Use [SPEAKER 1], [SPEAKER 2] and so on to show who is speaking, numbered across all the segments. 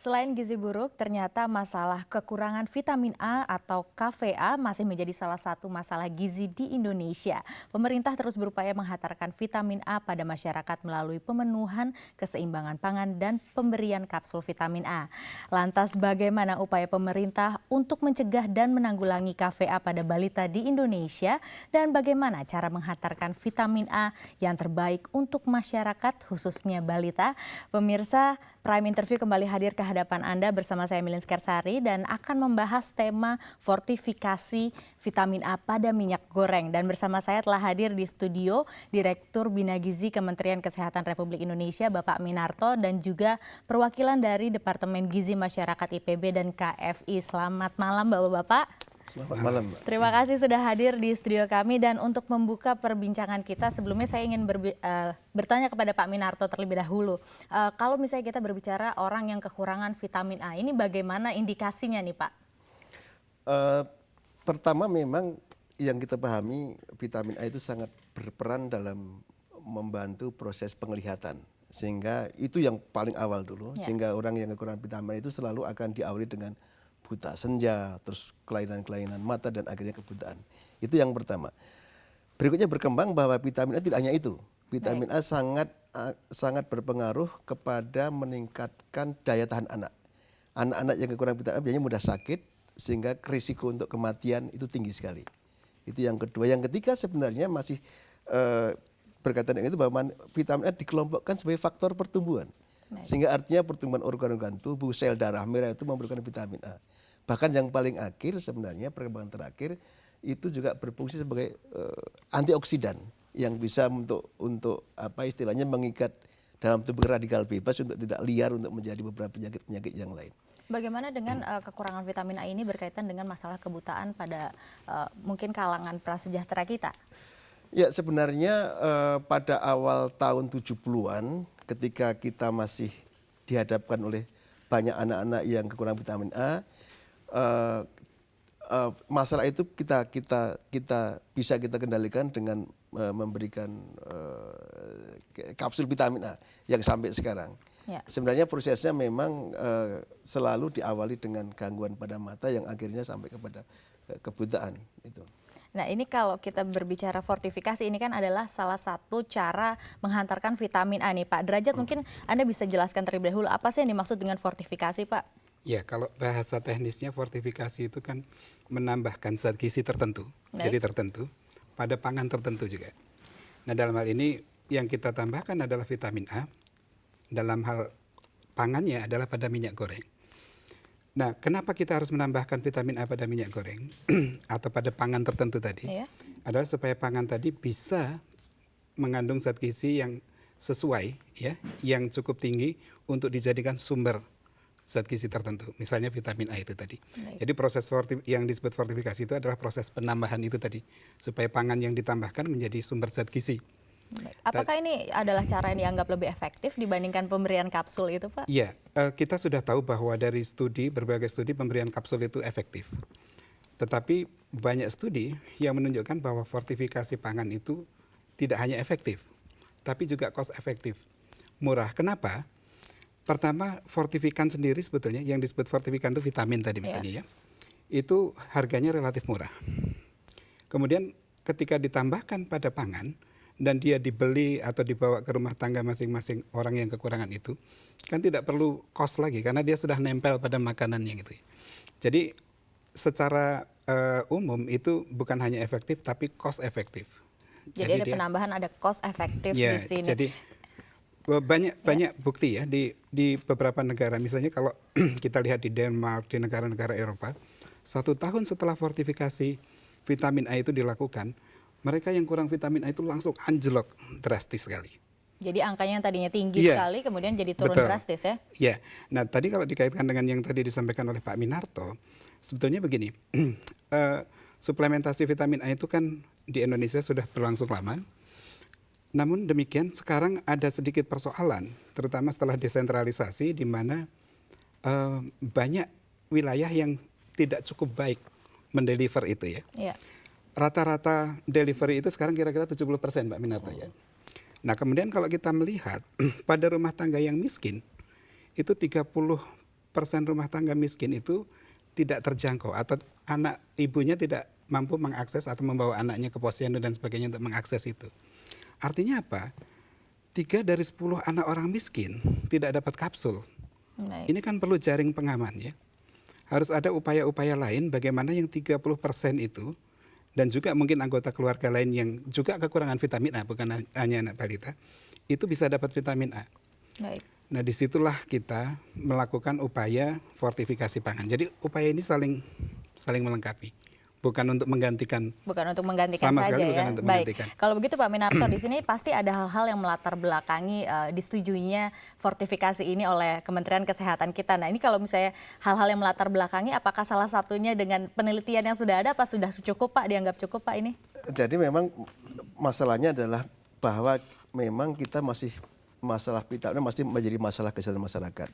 [SPEAKER 1] Selain gizi buruk, ternyata masalah kekurangan vitamin A atau KVA masih menjadi salah satu masalah gizi di Indonesia. Pemerintah terus berupaya menghantarkan vitamin A pada masyarakat melalui pemenuhan keseimbangan pangan dan pemberian kapsul vitamin A. Lantas bagaimana upaya pemerintah untuk mencegah dan menanggulangi KVA pada balita di Indonesia dan bagaimana cara menghantarkan vitamin A yang terbaik untuk masyarakat khususnya balita? Pemirsa, Prime Interview kembali hadir ke hadapan Anda bersama saya Milin Skersari dan akan membahas tema fortifikasi vitamin A pada minyak goreng. Dan bersama saya telah hadir di studio Direktur Bina Gizi Kementerian Kesehatan Republik Indonesia Bapak Minarto dan juga perwakilan dari Departemen Gizi Masyarakat IPB dan KFI. Selamat malam Bapak-Bapak.
[SPEAKER 2] Selamat malam, Mbak.
[SPEAKER 1] Terima kasih sudah hadir di studio kami dan untuk membuka perbincangan kita sebelumnya saya ingin bertanya kepada Pak Minarto terlebih dahulu. Kalau misalnya kita berbicara orang yang kekurangan vitamin A, ini bagaimana indikasinya nih Pak?
[SPEAKER 2] Pertama memang yang kita pahami vitamin A itu sangat berperan dalam membantu proses penglihatan. Sehingga itu yang paling awal dulu, sehingga orang yang kekurangan vitamin A itu selalu akan diawali dengan buta senja, terus kelainan-kelainan mata dan akhirnya kebutaan. Itu yang pertama. Berikutnya berkembang bahwa vitamin A tidak hanya itu. Vitamin A sangat berpengaruh kepada meningkatkan daya tahan anak. Anak-anak yang kekurangan vitamin A biasanya mudah sakit sehingga risiko untuk kematian itu tinggi sekali. Itu yang kedua. Yang ketiga sebenarnya masih berkaitan dengan itu bahwa vitamin A dikelompokkan sebagai faktor pertumbuhan. Sehingga artinya pertumbuhan organ-organ tubuh, sel darah merah itu memerlukan vitamin A. Bahkan yang paling akhir sebenarnya perkembangan terakhir itu juga berfungsi sebagai antioksidan yang bisa untuk apa istilahnya mengikat dalam tubuh radikal bebas untuk tidak liar untuk menjadi beberapa penyakit-penyakit yang lain.
[SPEAKER 1] Bagaimana dengan kekurangan vitamin A ini berkaitan dengan masalah kebutaan pada mungkin kalangan prasejahtera kita?
[SPEAKER 2] Ya sebenarnya pada awal tahun 70-an ketika kita masih dihadapkan oleh banyak anak-anak yang kekurangan vitamin A, masalah itu kita bisa kita kendalikan dengan memberikan kapsul vitamin A yang sampai sekarang. Ya. Sebenarnya prosesnya memang selalu diawali dengan gangguan pada mata yang akhirnya sampai kepada kebutaan itu.
[SPEAKER 1] Nah ini kalau kita berbicara fortifikasi ini kan adalah salah satu cara menghantarkan vitamin A nih Pak. Derajat mungkin Anda bisa jelaskan terlebih dahulu apa sih yang dimaksud dengan fortifikasi Pak?
[SPEAKER 3] Ya kalau bahasa teknisnya fortifikasi itu kan menambahkan zat gizi tertentu, jadi tertentu pada pangan tertentu juga. Nah dalam hal ini yang kita tambahkan adalah vitamin A, dalam hal pangannya adalah pada minyak goreng. Nah, kenapa kita harus menambahkan vitamin A pada minyak goreng atau pada pangan tertentu tadi? Adalah supaya pangan tadi bisa mengandung zat gizi yang sesuai, ya, yang cukup tinggi untuk dijadikan sumber zat gizi tertentu. Misalnya vitamin A itu tadi. Jadi proses yang disebut fortifikasi itu adalah proses penambahan itu tadi, supaya pangan yang ditambahkan menjadi sumber zat gizi.
[SPEAKER 1] Apakah ini adalah cara yang dianggap lebih efektif dibandingkan pemberian kapsul itu Pak?
[SPEAKER 3] Iya, kita sudah tahu bahwa dari berbagai studi pemberian kapsul itu efektif. Tetapi banyak studi yang menunjukkan bahwa fortifikasi pangan itu tidak hanya efektif, tapi juga cost efektif. Murah. Kenapa? Pertama, fortifikan sendiri sebetulnya, yang disebut fortifikan itu vitamin tadi misalnya ya, itu harganya relatif murah. Kemudian ketika ditambahkan pada pangan, dan dia dibeli atau dibawa ke rumah tangga masing-masing orang yang kekurangan itu, kan tidak perlu cost lagi karena dia sudah nempel pada makanannya gitu. Jadi secara umum itu bukan hanya efektif tapi cost efektif.
[SPEAKER 1] Jadi ada penambahan, ada cost efektif di sini.
[SPEAKER 3] Jadi banyak bukti ya di beberapa negara. Misalnya kalau kita lihat di Denmark, di negara-negara Eropa, 1 tahun setelah fortifikasi vitamin A itu dilakukan, mereka yang kurang vitamin A itu langsung anjlok drastis sekali.
[SPEAKER 1] Jadi angkanya yang tadinya tinggi sekali kemudian jadi turun drastis ya?
[SPEAKER 3] Iya. Nah tadi kalau dikaitkan dengan yang tadi disampaikan oleh Pak Minarto, sebetulnya begini, suplementasi vitamin A itu kan di Indonesia sudah berlangsung lama. Namun demikian sekarang ada sedikit persoalan, terutama setelah desentralisasi di mana banyak wilayah yang tidak cukup baik mendeliver itu ya. Rata-rata delivery itu sekarang kira-kira 70% Mbak Minarto ya. Nah kemudian kalau kita melihat pada rumah tangga yang miskin itu 30 rumah tangga miskin itu tidak terjangkau atau anak ibunya tidak mampu mengakses atau membawa anaknya ke posyandu dan sebagainya untuk mengakses itu. Artinya apa? 3 dari 10 anak orang miskin tidak dapat kapsul.
[SPEAKER 1] Baik.
[SPEAKER 3] Ini kan perlu jaring pengaman ya. Harus ada upaya-upaya lain bagaimana yang 30% itu dan juga mungkin anggota keluarga lain yang juga kekurangan vitamin A, bukan hanya anak balita, itu bisa dapat vitamin A.
[SPEAKER 1] Baik.
[SPEAKER 3] Nah disitulah kita melakukan upaya fortifikasi pangan. Jadi upaya ini saling melengkapi. Bukan untuk menggantikan.
[SPEAKER 1] Bukan untuk menggantikan
[SPEAKER 3] sama
[SPEAKER 1] saja
[SPEAKER 3] sekali
[SPEAKER 1] ya.
[SPEAKER 3] bukan untuk
[SPEAKER 1] Baik.
[SPEAKER 3] menggantikan.
[SPEAKER 1] Kalau begitu Pak Minarto, di sini pasti ada hal-hal yang melatar belakangi disetujuinya fortifikasi ini oleh Kementerian Kesehatan kita. Nah ini kalau misalnya hal-hal yang melatar belakangi, apakah salah satunya dengan penelitian yang sudah ada, apa sudah cukup Pak, dianggap cukup Pak ini?
[SPEAKER 2] Jadi memang masalahnya adalah bahwa memang kita masih masalah vitamin masih menjadi masalah kesehatan masyarakat.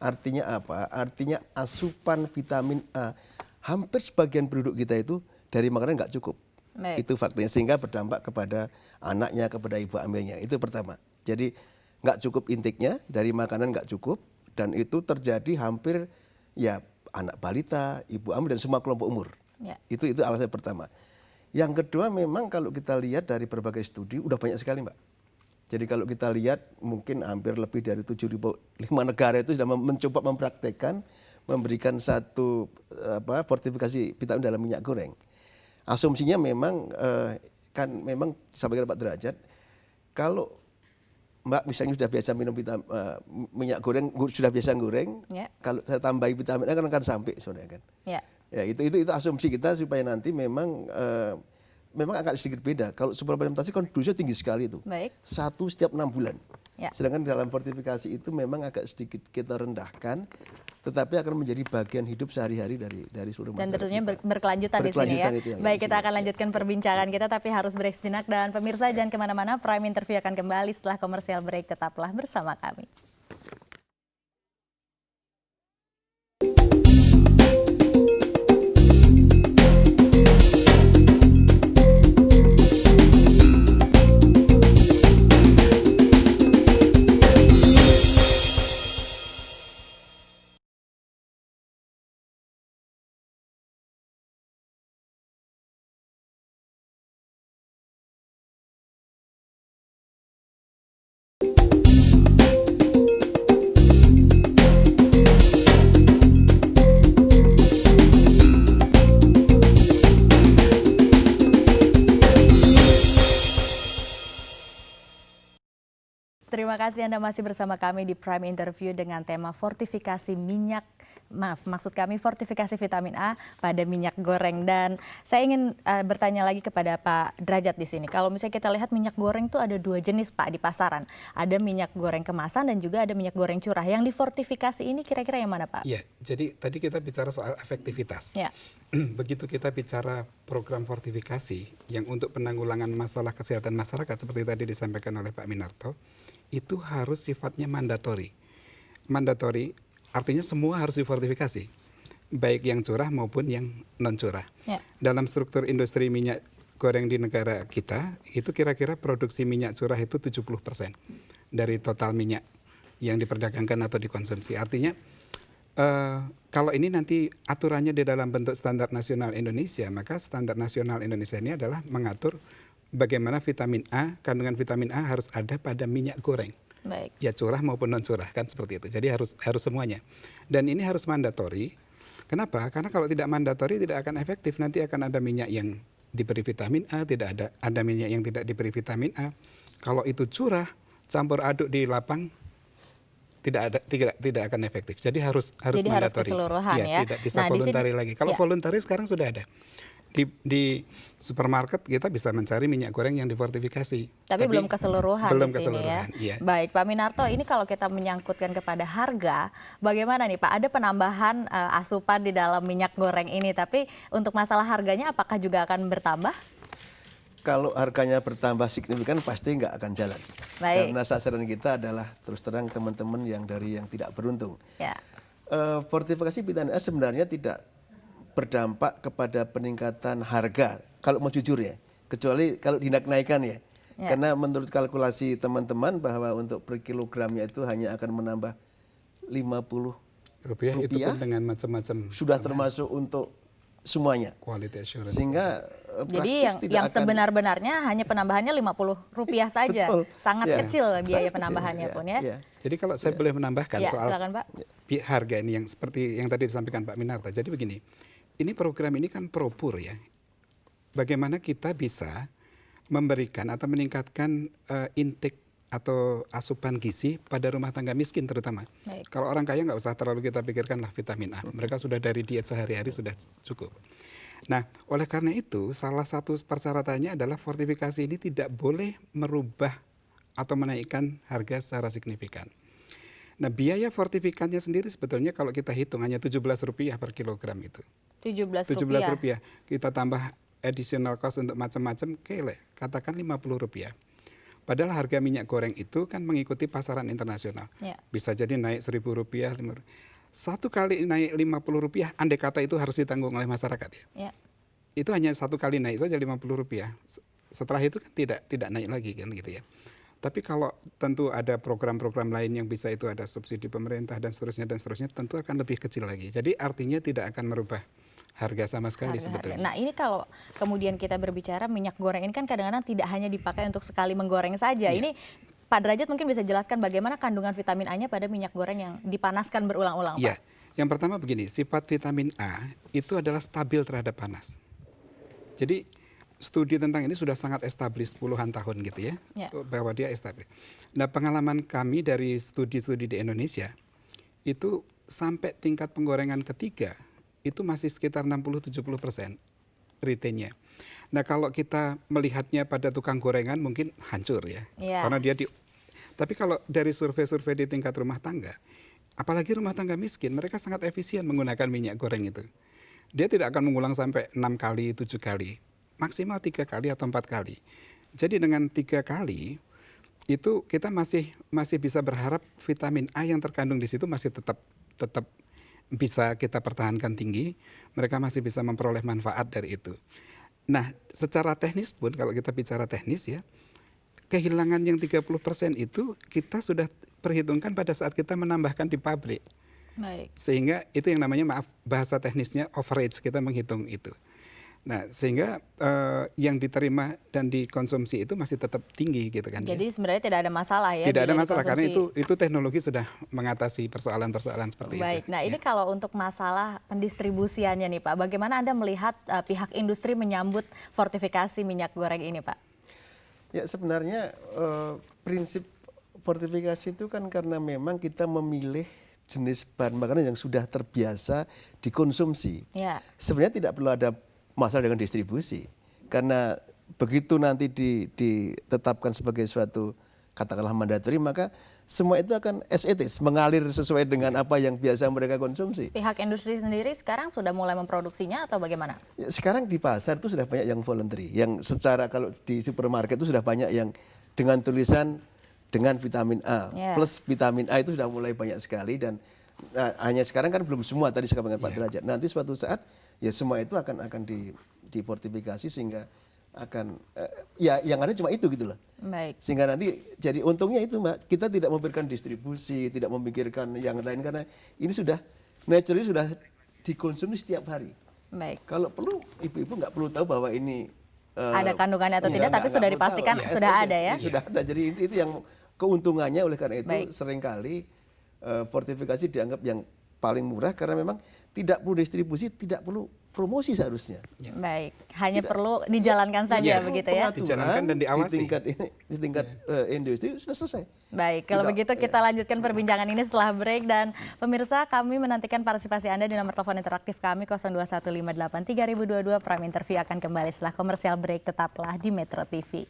[SPEAKER 2] Artinya apa? Artinya asupan vitamin A hampir sebagian penduduk kita itu dari makanan nggak cukup.
[SPEAKER 1] Baik.
[SPEAKER 2] Itu faktanya sehingga berdampak kepada anaknya, kepada ibu hamilnya. Itu pertama. Jadi nggak cukup intiknya dari makanan nggak cukup dan itu terjadi hampir ya anak balita, ibu hamil dan semua kelompok umur.
[SPEAKER 1] Ya.
[SPEAKER 2] Itu alasan pertama. Yang kedua memang kalau kita lihat dari berbagai studi udah banyak sekali Mbak. Jadi kalau kita lihat mungkin hampir lebih dari 7.005 negara itu sudah mencoba mempraktekkan memberikan satu fortifikasi vitamin dalam minyak goreng. Asumsinya memang kan memang disampaikan Pak Derajat, kalau Mbak misalnya sudah biasa minum minyak goreng, sudah biasa goreng,
[SPEAKER 1] Ya.
[SPEAKER 2] kalau saya tambahi vitamin A kan akan sampai sebenarnya kan.
[SPEAKER 1] Ya.
[SPEAKER 2] Ya itu asumsi kita supaya nanti memang agak sedikit beda. Kalau suplementasi kan dosisnya tinggi sekali itu.
[SPEAKER 1] Baik.
[SPEAKER 2] 1 setiap 6 bulan.
[SPEAKER 1] Ya.
[SPEAKER 2] Sedangkan dalam fortifikasi itu memang agak sedikit kita rendahkan, tetapi akan menjadi bagian hidup sehari-hari dari seluruh masyarakat.
[SPEAKER 1] Dan tentunya
[SPEAKER 2] kita.
[SPEAKER 1] berkelanjutan di sini ya.
[SPEAKER 2] Berkelanjutan itu yang
[SPEAKER 1] Baik,
[SPEAKER 2] di
[SPEAKER 1] kita
[SPEAKER 2] sini.
[SPEAKER 1] akan lanjutkan perbincangan kita, tapi harus break sejenak. Dan pemirsa jangan kemana-mana, Prime Interview akan kembali setelah komersial break. Tetaplah bersama kami. Terima kasih Anda masih bersama kami di Prime Interview dengan tema fortifikasi fortifikasi vitamin A pada minyak goreng. Dan saya ingin bertanya lagi kepada Pak Derajat di sini. Kalau misalnya kita lihat minyak goreng itu ada 2 jenis Pak di pasaran. Ada minyak goreng kemasan dan juga ada minyak goreng curah. Yang difortifikasi ini kira-kira yang mana Pak?
[SPEAKER 3] Ya, jadi tadi kita bicara soal efektivitas.
[SPEAKER 1] Ya.
[SPEAKER 3] Begitu kita bicara program fortifikasi yang untuk penanggulangan masalah kesehatan masyarakat seperti tadi disampaikan oleh Pak Minarto, itu harus sifatnya mandatori. Mandatori artinya semua harus difortifikasi, baik yang curah maupun yang non curah.
[SPEAKER 1] Ya.
[SPEAKER 3] Dalam struktur industri minyak goreng di negara kita, itu kira-kira produksi minyak curah itu 70% dari total minyak yang diperdagangkan atau dikonsumsi. Artinya kalau ini nanti aturannya di dalam bentuk standar nasional Indonesia, maka standar nasional Indonesia ini adalah mengatur bagaimana kandungan vitamin A harus ada pada minyak goreng.
[SPEAKER 1] Baik.
[SPEAKER 3] Ya curah maupun non curah kan seperti itu. Jadi harus semuanya. Dan ini harus mandatori. Kenapa? Karena kalau tidak mandatori tidak akan efektif. Nanti akan ada minyak yang diberi vitamin A, tidak ada minyak yang tidak diberi vitamin A. Kalau itu curah, campur aduk di lapang, tidak akan efektif. Jadi harus
[SPEAKER 1] Jadi
[SPEAKER 3] mandatori.
[SPEAKER 1] harus keseluruhan ya.
[SPEAKER 3] Tidak bisa
[SPEAKER 1] Nah, di sini-
[SPEAKER 3] voluntari lagi. Kalau
[SPEAKER 1] ya.
[SPEAKER 3] voluntari sekarang sudah ada. Di supermarket kita bisa mencari minyak goreng yang difortifikasi.
[SPEAKER 1] Tapi belum keseluruhan
[SPEAKER 3] belum
[SPEAKER 1] di sini
[SPEAKER 3] keseluruhan,
[SPEAKER 1] ya.
[SPEAKER 3] iya.
[SPEAKER 1] Baik, Pak Minarto, ini kalau kita menyangkutkan kepada harga, bagaimana nih Pak? Ada penambahan asupan di dalam minyak goreng ini, tapi untuk masalah harganya apakah juga akan bertambah?
[SPEAKER 2] Kalau harganya bertambah signifikan pasti nggak akan jalan.
[SPEAKER 1] Baik.
[SPEAKER 2] Karena sasaran kita adalah terus terang teman-teman yang tidak beruntung.
[SPEAKER 1] Ya.
[SPEAKER 2] Fortifikasi vitamin A sebenarnya tidak berdampak kepada peningkatan harga kalau mau jujur ya, kecuali kalau dinaik-naikkan ya. Karena menurut kalkulasi teman-teman bahwa untuk per kilogramnya itu hanya akan menambah 50
[SPEAKER 3] rupiah itu pun dengan macam-macam
[SPEAKER 2] sudah termasuk untuk semuanya.
[SPEAKER 3] quality assurance.
[SPEAKER 2] Sehingga
[SPEAKER 1] Jadi yang sebenar-benarnya hanya penambahannya Rp50 saja.
[SPEAKER 2] Betul.
[SPEAKER 1] Sangat
[SPEAKER 2] Ya,
[SPEAKER 1] kecil biaya
[SPEAKER 2] sangat
[SPEAKER 1] penambahannya
[SPEAKER 2] kecil,
[SPEAKER 1] pun ya.
[SPEAKER 2] ya.
[SPEAKER 3] Jadi kalau saya boleh menambahkan
[SPEAKER 1] Ya,
[SPEAKER 3] soal
[SPEAKER 1] silakan, Pak.
[SPEAKER 3] harga ini yang seperti yang tadi disampaikan Pak Minarta. Jadi begini, ini program ini kan propur ya. Bagaimana kita bisa memberikan atau meningkatkan intake atau asupan gizi pada rumah tangga miskin terutama.
[SPEAKER 1] Baik.
[SPEAKER 3] Kalau orang kaya nggak usah terlalu kita pikirkanlah vitamin A. Mereka sudah dari diet sehari-hari sudah cukup. Nah, oleh karena itu salah satu persyaratannya adalah fortifikasi ini tidak boleh merubah atau menaikkan harga secara signifikan. Nah, biaya fortifikannya sendiri sebetulnya kalau kita hitung hanya Rp17 per kilogram itu.
[SPEAKER 1] Rp17.
[SPEAKER 3] Kita tambah additional cost untuk macam-macam, katakan Rp50. Padahal harga minyak goreng itu kan mengikuti pasaran internasional.
[SPEAKER 1] Ya.
[SPEAKER 3] Bisa jadi naik Rp1.000, satu kali naik Rp50, andai kata itu harus ditanggung oleh masyarakat ya.
[SPEAKER 1] Ya.
[SPEAKER 3] Itu hanya satu kali naik saja Rp50. Setelah itu kan tidak naik lagi kan gitu ya. Tapi kalau tentu ada program-program lain yang bisa itu ada subsidi pemerintah dan seterusnya tentu akan lebih kecil lagi. Jadi artinya tidak akan merubah harga sama sekali sebetulnya.
[SPEAKER 1] Nah ini kalau kemudian kita berbicara minyak goreng ini kan kadang-kadang tidak hanya dipakai untuk sekali menggoreng saja.
[SPEAKER 3] Iya.
[SPEAKER 1] Ini Pak Derajat mungkin bisa jelaskan bagaimana kandungan vitamin A-nya pada minyak goreng yang dipanaskan berulang-ulang, Pak?
[SPEAKER 3] Iya, yang pertama begini, sifat vitamin A itu adalah stabil terhadap panas. Jadi studi tentang ini sudah sangat established puluhan tahun gitu ya, bahwa dia established. Nah pengalaman kami dari studi-studi di Indonesia, itu sampai tingkat penggorengan ketiga, itu masih sekitar 60-70% retainnya. Nah kalau kita melihatnya pada tukang gorengan mungkin hancur ya, karena dia tapi kalau dari survei-survei di tingkat rumah tangga, apalagi rumah tangga miskin, mereka sangat efisien menggunakan minyak goreng itu. Dia tidak akan mengulang sampai 6 kali, 7 kali, maksimal 3 kali atau 4 kali. Jadi dengan 3 kali itu kita masih bisa berharap vitamin A yang terkandung di situ masih tetap bisa kita pertahankan tinggi, mereka masih bisa memperoleh manfaat dari itu. Nah, secara teknis pun kalau kita bicara teknis ya, kehilangan yang 30% itu kita sudah perhitungkan pada saat kita menambahkan di pabrik.
[SPEAKER 1] Baik.
[SPEAKER 3] Sehingga itu yang namanya bahasa teknisnya overage, kita menghitung itu. Nah, sehingga yang diterima dan dikonsumsi itu masih tetap tinggi gitu kan.
[SPEAKER 1] Jadi sebenarnya tidak ada masalah ya.
[SPEAKER 3] Tidak ada masalah karena itu teknologi sudah mengatasi persoalan-persoalan seperti itu.
[SPEAKER 1] Baik, nah ini kalau untuk masalah pendistribusiannya nih Pak, bagaimana Anda melihat pihak industri menyambut fortifikasi minyak goreng ini Pak?
[SPEAKER 2] Ya sebenarnya prinsip fortifikasi itu kan karena memang kita memilih jenis bahan makanan yang sudah terbiasa dikonsumsi.
[SPEAKER 1] Ya.
[SPEAKER 2] Sebenarnya tidak perlu ada masalah dengan distribusi, karena begitu nanti ditetapkan sebagai suatu katakanlah mandatori, maka semua itu akan as it is, mengalir sesuai dengan apa yang biasa mereka konsumsi.
[SPEAKER 1] Pihak industri sendiri sekarang sudah mulai memproduksinya atau bagaimana?
[SPEAKER 2] Ya, sekarang di pasar itu sudah banyak yang voluntary, yang secara kalau di supermarket itu sudah banyak yang dengan tulisan dengan vitamin A plus vitamin A itu sudah mulai banyak sekali dan hanya sekarang kan belum semua tadi saya katakan Pak Derajat. Nanti suatu saat ya semua itu akan difortifikasi sehingga akan ya yang ada cuma itu gitu loh.
[SPEAKER 1] Baik.
[SPEAKER 2] Sehingga nanti jadi untungnya itu Mbak, kita tidak memikirkan distribusi, tidak memikirkan yang lain karena ini sudah naturally sudah dikonsumsi setiap hari.
[SPEAKER 1] Baik.
[SPEAKER 2] Kalau perlu ibu-ibu nggak perlu tahu bahwa ini
[SPEAKER 1] ada kandungannya atau tidak, tapi sudah dipastikan sudah ada ya.
[SPEAKER 2] Sudah ada. Jadi itu yang keuntungannya, oleh karena itu seringkali fortifikasi dianggap yang paling murah karena memang tidak perlu distribusi, tidak perlu promosi seharusnya.
[SPEAKER 1] Baik, hanya perlu dijalankan saja begitu ya.
[SPEAKER 3] Dijalankan dan diawasi.
[SPEAKER 2] Di tingkat industri sudah selesai.
[SPEAKER 1] Baik, kalau begitu kita lanjutkan perbincangan ini setelah break dan pemirsa kami menantikan partisipasi Anda di nomor telepon interaktif kami 02158322. Prime Interview akan kembali setelah komersial break, tetaplah di Metro TV.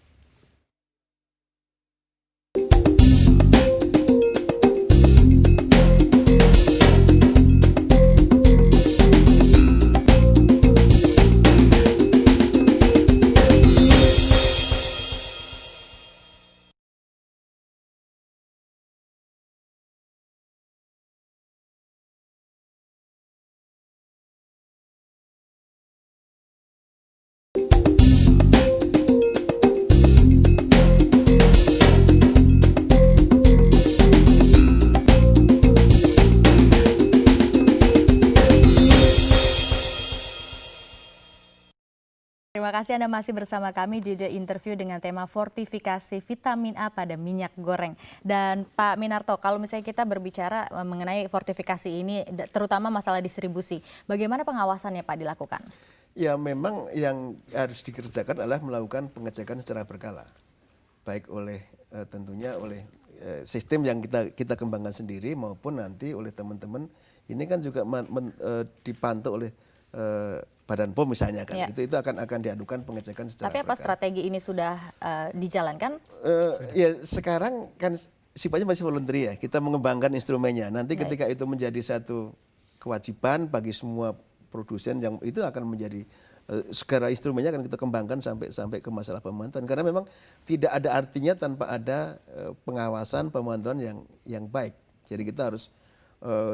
[SPEAKER 1] Terima kasih Anda masih bersama kami di The Interview dengan tema fortifikasi vitamin A pada minyak goreng. Dan Pak Minarto, kalau misalnya kita berbicara mengenai fortifikasi ini, terutama masalah distribusi, bagaimana pengawasannya Pak dilakukan?
[SPEAKER 2] Ya memang yang harus dikerjakan adalah melakukan pengecekan secara berkala. Baik oleh tentunya oleh sistem yang kita kembangkan sendiri maupun nanti oleh teman-teman. Ini kan juga dipantau oleh Badan POM misalnya kan, itu akan diadukan pengecekan secara.
[SPEAKER 1] Tapi apa strategi ini sudah dijalankan?
[SPEAKER 2] Ya sekarang kan sifatnya masih voluntary ya, kita mengembangkan instrumennya. Nanti ketika itu menjadi satu kewajiban bagi semua produsen yang itu akan menjadi segala instrumennya akan kita kembangkan sampai ke masalah pemantauan. Karena memang tidak ada artinya tanpa ada pengawasan pemantauan yang baik. Jadi kita harus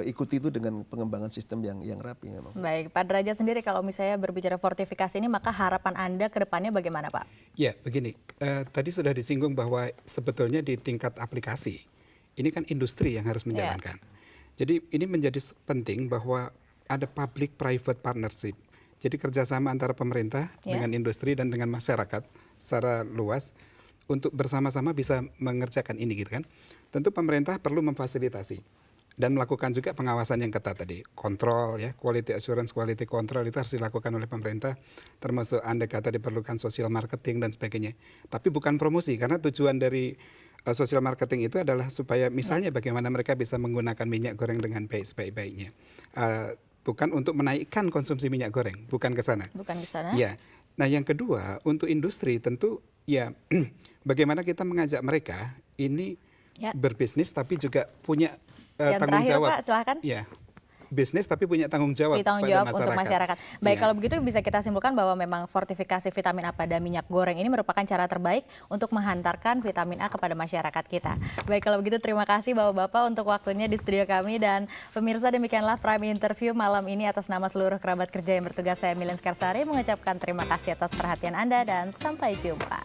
[SPEAKER 2] ikuti itu dengan pengembangan sistem yang rapi memang.
[SPEAKER 1] Baik, Pak Derajat sendiri kalau misalnya berbicara fortifikasi ini, maka harapan Anda ke depannya bagaimana Pak?
[SPEAKER 3] Ya, begini, tadi sudah disinggung bahwa sebetulnya di tingkat aplikasi, ini kan industri yang harus menjalankan. Jadi ini menjadi penting bahwa ada public-private partnership. Jadi kerjasama antara pemerintah dengan industri dan dengan masyarakat secara luas untuk bersama-sama bisa mengerjakan ini gitu kan. Tentu pemerintah perlu memfasilitasi dan melakukan juga pengawasan yang ketat tadi, kontrol ya, quality assurance, quality control itu harus dilakukan oleh pemerintah, termasuk andai kata diperlukan social marketing dan sebagainya. Tapi bukan promosi, karena tujuan dari social marketing itu adalah supaya misalnya bagaimana mereka bisa menggunakan minyak goreng dengan sebaik-baiknya. Bukan untuk menaikkan konsumsi minyak goreng, bukan ke sana.
[SPEAKER 1] Bukan ke sana.
[SPEAKER 3] Ya. Nah, yang kedua untuk industri tentu ya bagaimana kita mengajak mereka ini berbisnis tapi juga punya tanggung jawab.
[SPEAKER 1] Pak, silakan.
[SPEAKER 3] Ya, bisnis tapi punya tanggung jawab
[SPEAKER 1] Untuk masyarakat. Baik, kalau begitu bisa kita simpulkan bahwa memang fortifikasi vitamin A pada minyak goreng ini merupakan cara terbaik untuk menghantarkan vitamin A kepada masyarakat kita. Baik, kalau begitu terima kasih Bapak-Bapak untuk waktunya di studio kami, dan pemirsa demikianlah Prime Interview malam ini. Atas nama seluruh kerabat kerja yang bertugas, saya Milen Skarsari mengucapkan terima kasih atas perhatian Anda dan sampai jumpa.